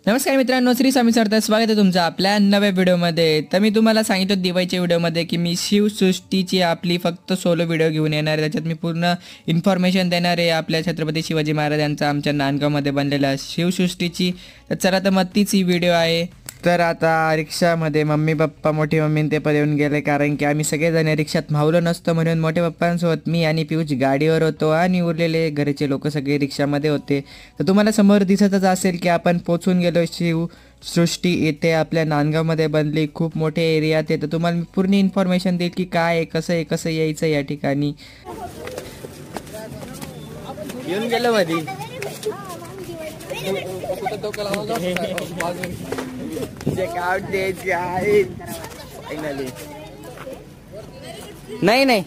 नमस्कार मित्रांनो, श्री स्वामी समर्थ. स्वागत आहे तुमचं आपल्या नव्या व्हिडिओमध्ये. तर मी तुम्हाला सांगितलं दिवाळीच्या व्हिडिओमध्ये की मी शिवसृष्टीची आपली फक्त सोलो व्हिडिओ घेऊन येणार आहे. त्याच्यात मी पूर्ण इन्फॉर्मेशन देणार आहे आपल्या छत्रपती शिवाजी महाराज यांचा आमच्या नांदगावमध्ये बनलेला शिवसृष्टीची. तर चला तर मग तीच ही व्हिडिओ आहे. तर आता रिक्षामध्ये मम्मी पप्पा मोठी मम्मी ते पण येऊन गेले, कारण की आम्ही सगळेजण रिक्षात मावलो नसतो म्हणून मोठे पप्पांसोबत मी आणि पियुष गाडीवर होतो आणि उरलेले घरचे लोक सगळे रिक्षामध्ये होते. तर तुम्हाला समोर दिसतच असेल की आपण पोचून गेलो शिवसृष्टी येथे आपल्या नांदगावमध्ये बनली. खूप मोठे एरियात आहे. तर तुम्हाला मी पूर्ण इन्फॉर्मेशन देईल की काय आहे, कसं यायचं या ठिकाणी. येऊन गेलो मध्ये नाही